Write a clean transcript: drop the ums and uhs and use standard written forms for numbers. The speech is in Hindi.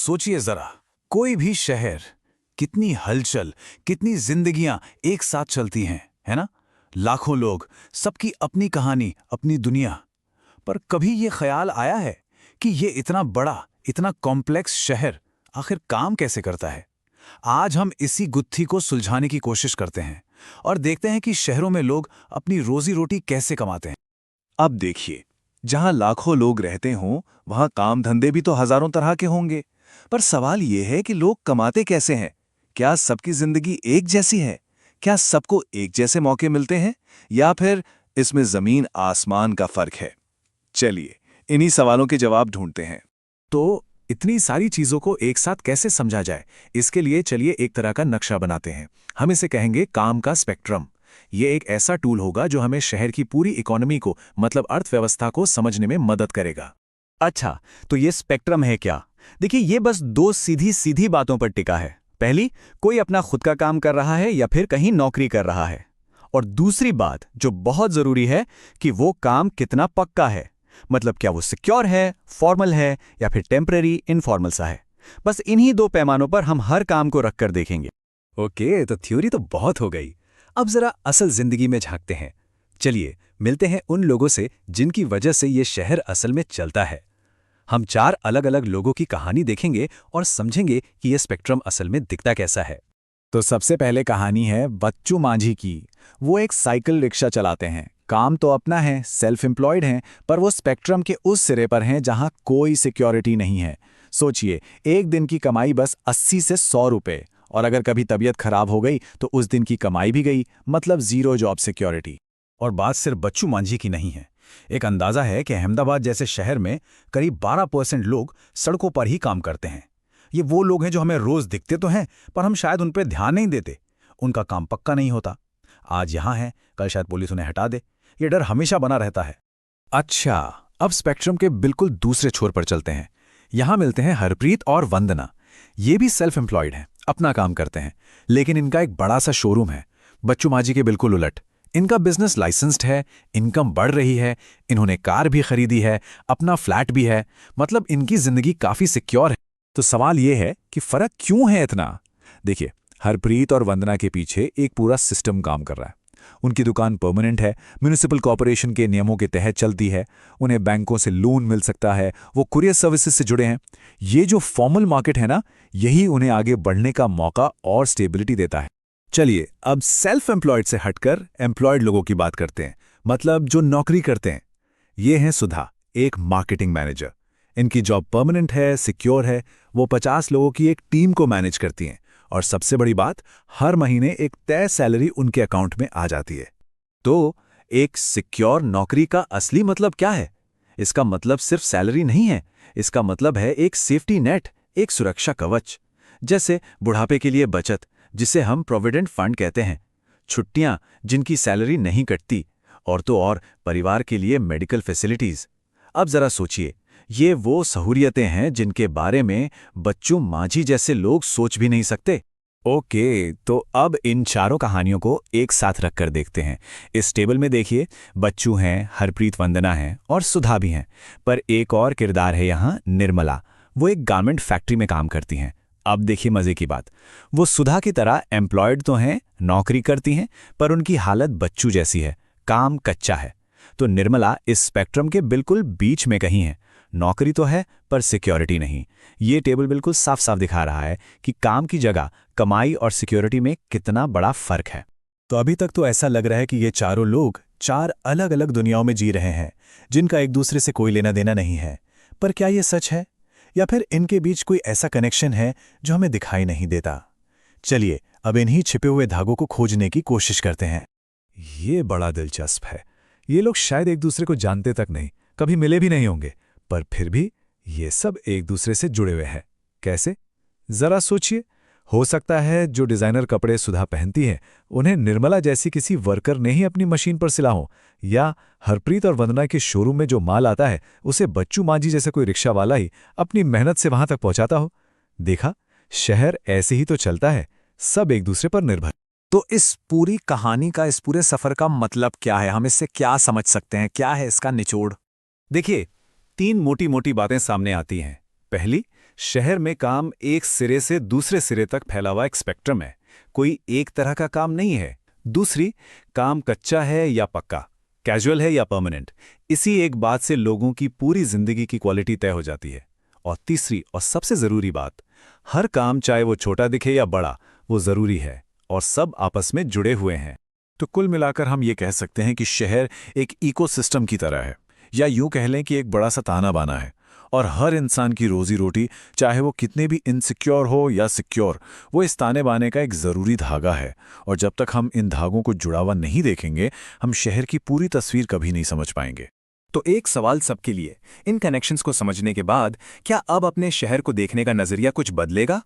सोचिए जरा, कोई भी शहर, कितनी हलचल, कितनी जिंदगियां एक साथ चलती हैं, है ना? लाखों लोग, सबकी अपनी कहानी, अपनी दुनिया। पर कभी ये ख्याल आया है कि ये इतना बड़ा, इतना कॉम्प्लेक्स शहर आखिर काम कैसे करता है? आज हम इसी गुत्थी को सुलझाने की कोशिश करते हैं और देखते हैं कि शहरों में लोग अपनी रोजी रोटी कैसे कमाते हैं। अब देखिए, जहां लाखों लोग रहते हों, वहां काम धंधे भी तो हजारों तरह के होंगे। पर सवाल यह है कि लोग कमाते कैसे हैं? क्या सबकी जिंदगी एक जैसी है? क्या सबको एक जैसे मौके मिलते हैं, या फिर इसमें जमीन आसमान का फर्क है? चलिए, इन्हीं सवालों के जवाब ढूंढते हैं। तो इतनी सारी चीजों को एक साथ कैसे समझा जाए, इसके लिए चलिए एक तरह का नक्शा बनाते हैं। हम इसे कहेंगे काम का स्पेक्ट्रम। ये एक ऐसा टूल होगा जो हमें शहर की पूरी इकोनॉमी को, मतलब अर्थव्यवस्था को समझने में मदद करेगा। अच्छा, तो ये स्पेक्ट्रम है क्या? देखिए, ये बस दो सीधी सीधी बातों पर टिका है। पहली, कोई अपना खुद का काम कर रहा है या फिर कहीं नौकरी कर रहा है। और दूसरी बात जो बहुत जरूरी है कि वो काम कितना पक्का है, मतलब क्या वो सिक्योर है, फॉर्मल है, या फिर टेम्पररी इनफॉर्मल सा है। बस इन्हीं दो पैमानों पर हम हर काम को रखकर देखेंगे। ओके, तो थ्योरी तो बहुत हो गई। अब जरा असल जिंदगी में झांकते हैं। चलिए मिलते हैं उन लोगों से जिनकी वजह से ये शहर असल में चलता है। हम 4 अलग अलग लोगों की कहानी देखेंगे और समझेंगे कि ये स्पेक्ट्रम असल में दिखता कैसा है। तो सबसे पहले कहानी है बच्चू मांझी की। वो एक साइकिल रिक्शा चलाते हैं। काम तो अपना है, सेल्फ एम्प्लॉयड हैं, पर वो स्पेक्ट्रम के उस सिरे पर हैं जहां कोई सिक्योरिटी नहीं है। सोचिए, एक दिन की कमाई बस 80 से 100 रुपए, और अगर कभी तबीयत खराब हो गई तो उस दिन की कमाई भी गई, मतलब जीरो जॉब सिक्योरिटी। और बात सिर्फ बच्चू मांझी की नहीं है। एक अंदाजा है कि अहमदाबाद जैसे शहर में करीब 12% लोग सड़कों पर ही काम करते हैं। ये वो लोग हैं जो हमें रोज दिखते तो हैं, पर हम शायद उन पर ध्यान नहीं देते। उनका काम पक्का नहीं होता। आज यहां है, कल शायद पुलिस उन्हें हटा दे। ये डर हमेशा बना रहता है। अच्छा, अब स्पेक्ट्रम के बिल्कुल दूसरे छोर पर चलते हैं। यहां मिलते हैं हरप्रीत और वंदना। ये भी सेल्फ एम्प्लॉयड हैं, अपना काम करते हैं, लेकिन इनका एक बड़ा सा शोरूम है। बच्चू मांझी के बिल्कुल उलट। इनका बिजनेस लाइसेंस्ड है, इनकम बढ़ रही है, इन्होंने कार भी खरीदी है, अपना फ्लैट भी है, मतलब इनकी जिंदगी काफी सिक्योर है। तो सवाल यह है कि फर्क क्यों है इतना? देखिए, हरप्रीत और वंदना के पीछे एक पूरा सिस्टम काम कर रहा है। उनकी दुकान परमानेंट है, म्युनिसिपल कॉर्पोरेशन के नियमों के तहत चलती है, उन्हें बैंकों से लोन मिल सकता है, वो कुरियर सर्विसेज से जुड़े हैं। ये जो फॉर्मल मार्केट है ना, यही उन्हें आगे बढ़ने का मौका और स्टेबिलिटी देता है। चलिए अब सेल्फ एम्प्लॉयड से हटकर एम्प्लॉयड लोगों की बात करते हैं, मतलब जो नौकरी करते हैं। ये हैं सुधा, एक मार्केटिंग मैनेजर। इनकी जॉब परमानेंट है, सिक्योर है। वो 50 लोगों की एक टीम को मैनेज करती हैं, और सबसे बड़ी बात, हर महीने एक तय सैलरी उनके अकाउंट में आ जाती है। तो एक सिक्योर नौकरी का असली मतलब क्या है? इसका मतलब सिर्फ सैलरी नहीं है। इसका मतलब है एक सेफ्टी नेट, एक सुरक्षा कवच। जैसे बुढ़ापे के लिए बचत, जिसे हम प्रोविडेंट फंड कहते हैं, छुट्टियां जिनकी सैलरी नहीं कटती, और तो और परिवार के लिए मेडिकल फैसिलिटीज। अब जरा सोचिए, ये वो सहूलियतें हैं जिनके बारे में बच्चू मांझी जैसे लोग सोच भी नहीं सकते। ओके, तो अब इन चारों कहानियों को एक साथ रखकर देखते हैं। इस टेबल में देखिए, बच्चू हैं, हरप्रीत, वंदना हैं और सुधा भी हैं। पर एक और किरदार है यहाँ, निर्मला। वो एक गारमेंट फैक्ट्री में काम करती हैं। अब देखिए मजे की बात, वो सुधा की तरह एम्प्लॉयड तो हैं, नौकरी करती हैं, पर उनकी हालत बच्चू जैसी है, काम कच्चा है। तो निर्मला इस स्पेक्ट्रम के बिल्कुल बीच में कहीं है। नौकरी तो है, पर सिक्योरिटी नहीं। ये टेबल बिल्कुल साफ साफ दिखा रहा है कि काम की जगह कमाई और सिक्योरिटी में कितना बड़ा फर्क है। तो अभी तक तो ऐसा लग रहा है कि ये चारों लोग 4 अलग अलग दुनियाओं में जी रहे हैं, जिनका एक दूसरे से कोई लेना देना नहीं है। पर क्या ये सच है, या फिर इनके बीच कोई ऐसा कनेक्शन है जो हमें दिखाई नहीं देता? चलिए अब इन्हीं छिपे हुए धागों को खोजने की कोशिश करते हैं। ये बड़ा दिलचस्प है। ये लोग शायद एक दूसरे को जानते तक नहीं, कभी मिले भी नहीं होंगे, पर फिर भी ये सब एक दूसरे से जुड़े हुए हैं। कैसे? जरा सोचिए। हो सकता है जो डिजाइनर कपड़े सुधा पहनती है, उन्हें निर्मला जैसी किसी वर्कर ने ही अपनी मशीन पर सिला हो, या हरप्रीत और वंदना के शोरूम में जो माल आता है उसे बच्चू मांझी जैसे कोई रिक्शा वाला ही अपनी मेहनत से वहां तक पहुंचाता हो। देखा, शहर ऐसे ही तो चलता है, सब एक दूसरे पर निर्भर। तो इस पूरी कहानी का, इस पूरे सफर का मतलब क्या है? हम इससे क्या समझ सकते हैं? क्या है इसका निचोड़? देखिए, 3 मोटी मोटी बातें सामने आती हैं। पहली, शहर में काम एक सिरे से दूसरे सिरे तक फैला हुआ एक स्पेक्ट्रम है। कोई एक तरह का काम नहीं है। दूसरी, काम कच्चा है या पक्का, कैजुअल है या परमानेंट। इसी एक बात से लोगों की पूरी जिंदगी की क्वालिटी तय हो जाती है। और तीसरी और सबसे ज़रूरी बात, हर काम चाहे वो छोटा दिखे या बड़ा, वो ज़रूरी है और सब आपस में जुड़े हुए हैं। तो कुल मिलाकर हम ये कह सकते हैं कि शहर एक इकोसिस्टम की तरह है, या यूं कह लें कि एक बड़ा सा ताना बाना है, और हर इंसान की रोजी रोटी, चाहे वो कितने भी इनसिक्योर हो या सिक्योर, वो इस ताने बाने का एक ज़रूरी धागा है। और जब तक हम इन धागों को जुड़ा हुआ नहीं देखेंगे, हम शहर की पूरी तस्वीर कभी नहीं समझ पाएंगे। तो एक सवाल सबके लिए, इन कनेक्शंस को समझने के बाद क्या अब अपने शहर को देखने का नजरिया कुछ बदलेगा?